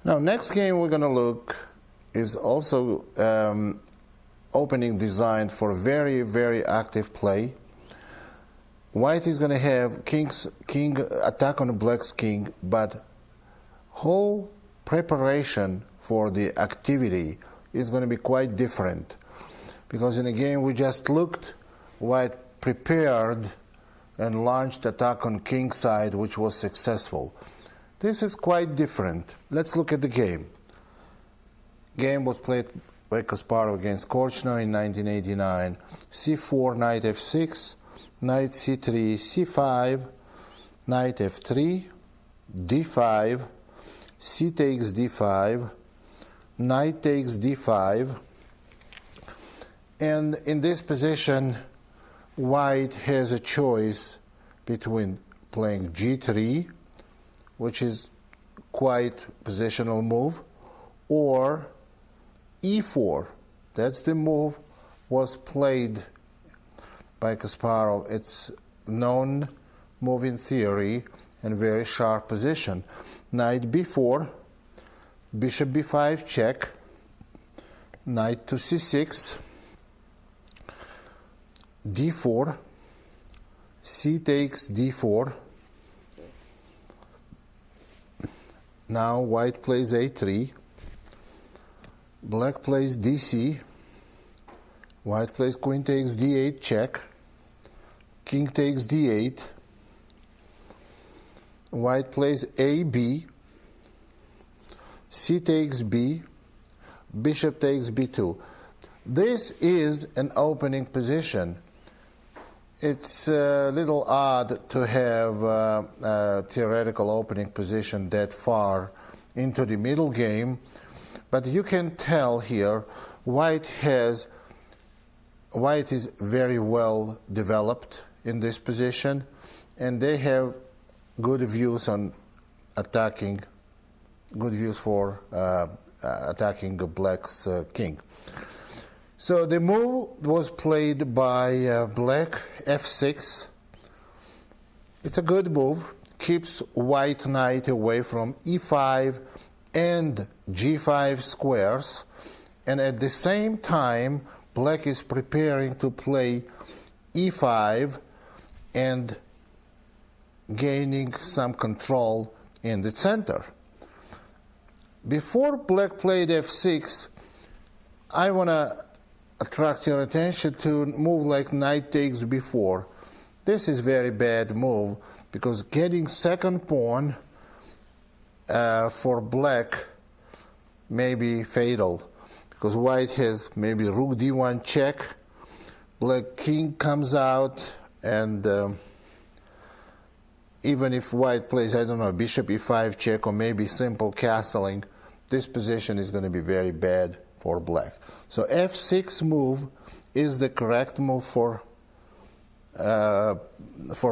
Now, next game we're going to look is also opening designed for very, very active play. White is going to have king attack on black's king, but whole preparation for the activity is going to be quite different, because in a game we just looked, white prepared and launched attack on king side, which was successful. This is quite different. Let's look at the game. Game was played by Kasparov against Korchnoi in 1989. c4, knight f6, knight c3, c5, knight f3, d5, c takes d5, knight takes d5, and in this position white has a choice between playing g3, which is quite positional move, or e4. That's the move was played by Kasparov. It's known move in theory and very sharp position. Knight b4, bishop b5 check, knight to c6, d4, c takes d4. Now white plays a3, black plays dc, white plays queen takes d8 check, king takes d8, white plays ab, c takes b, bishop takes b2. This is an opening position. It's a little odd to have a theoretical opening position that far into the middle game, but you can tell here white is very well developed in this position, and they have good views on attacking, good views for attacking black's king. So the move was played by black, f6. It's a good move, keeps white knight away from e5 and g5 squares, and at the same time black is preparing to play e5 and gaining some control in the center. Before black played f6, I want to attract your attention to a move like knight takes b4. This is very bad move, because getting second pawn for black may be fatal, because white has maybe rook d1 check, black king comes out, and even if white plays, I don't know, bishop e5 check or maybe simple castling, this position is going to be very bad for black. So f6 move is the correct move for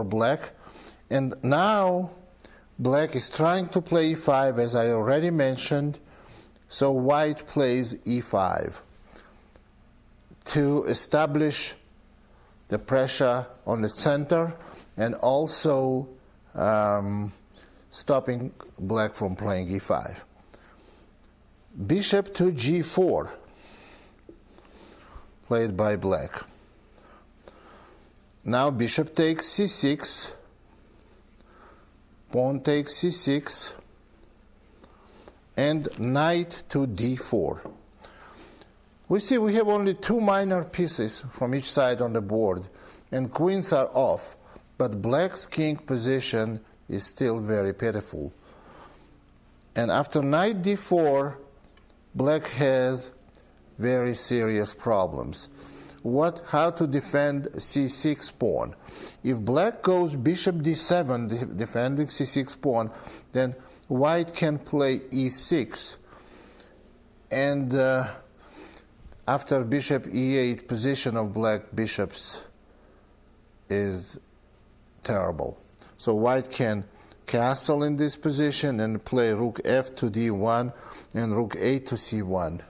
black. And now black is trying to play e5, as I already mentioned, so white plays e5 to establish the pressure on the center and also stopping black from playing e5. Bishop to g4, played by black. Now bishop takes c6, pawn takes c6, and knight to d4. We see we have only two minor pieces from each side on the board, and queens are off, but black's king position is still very pitiful. And after knight d4, black has very serious problems. How to defend c6 pawn? If black goes bishop d7, defending c6 pawn, then white can play e6. And after bishop e8, position of black bishops is terrible. So white can castle in this position and play rook f to d1 and rook a to c1.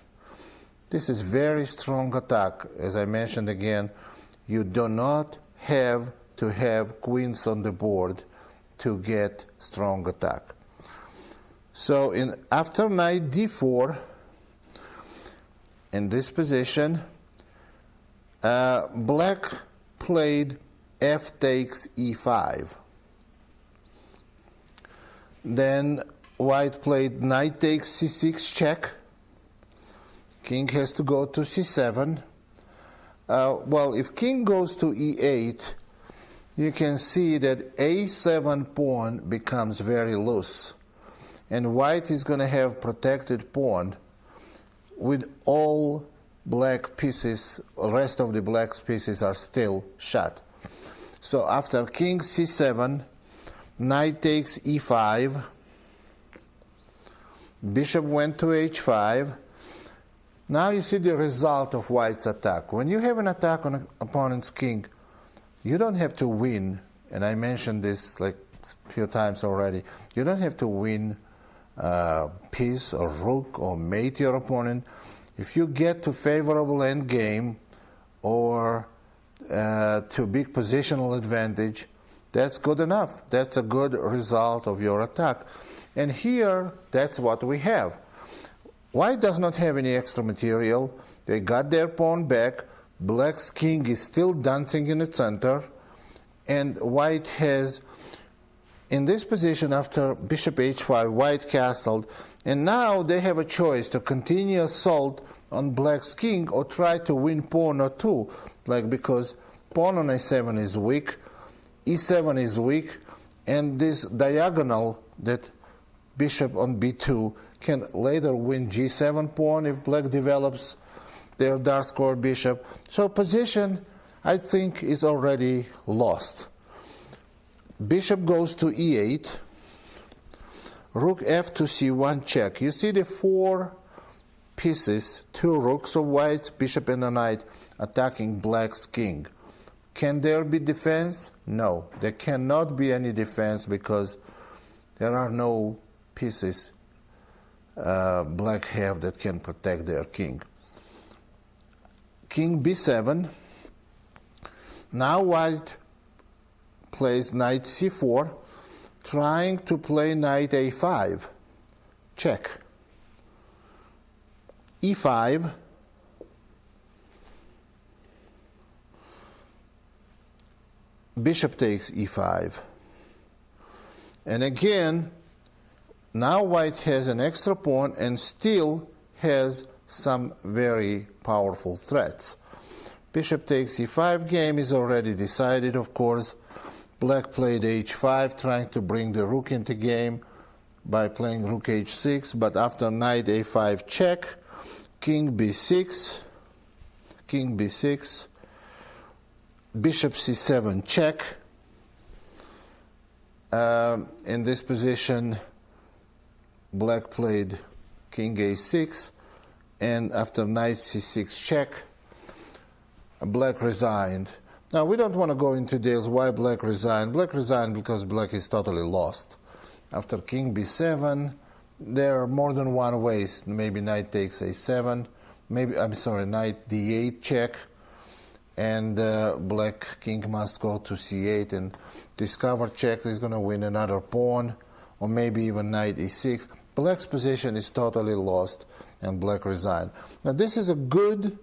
This is very strong attack. As I mentioned again, you do not have to have queens on the board to get strong attack. So after knight d4, in this position, black played f takes e5. Then white played knight takes c6 check. King has to go to c7. Well, if king goes to e8, you can see that a7 pawn becomes very loose. And white is going to have protected pawn with all black pieces, the rest of the black pieces are still shut. So after king c7, knight takes e5, bishop went to h5. Now you see the result of white's attack. When you have an attack on an opponent's king, you don't have to win, and I mentioned this like a few times already, you don't have to win piece or rook or mate your opponent. If you get to favorable endgame or to big positional advantage, that's good enough. That's a good result of your attack. And here, that's what we have. White does not have any extra material. They got their pawn back. Black's king is still dancing in the center. And white has, in this position after bishop h5, white castled. And now they have a choice to continue assault on black's king or try to win pawn or two. Like, because pawn on a7 is weak, e7 is weak, and this diagonal that bishop on b2 can later win g7 pawn if black develops their dark square bishop. So position, I think, is already lost. Bishop goes to e8, rook f to c1 check. You see the four pieces, two rooks of white, bishop and a knight, attacking black's king. Can there be defense? No, there cannot be any defense because there are no pieces black have that can protect their king. King b7. Now white plays knight c4, trying to play knight a5. Check. e5. Bishop takes e5. And again, now white has an extra pawn and still has some very powerful threats. Bishop takes e5 game is already decided, of course. Black played h5, trying to bring the rook into game by playing rook h6, but after knight a5 check, king b6, bishop c7 check. In this position, black played king a6, and after knight c6 check, black resigned. Now, we don't want to go into details why black resigned. Black resigned because black is totally lost. After king b7, there are more than one ways. Maybe knight takes a7, knight d8 check, and black king must go to c8 and discover check is going to win another pawn, or maybe even knight e6. Black's position is totally lost, and black resigned. Now, this is a good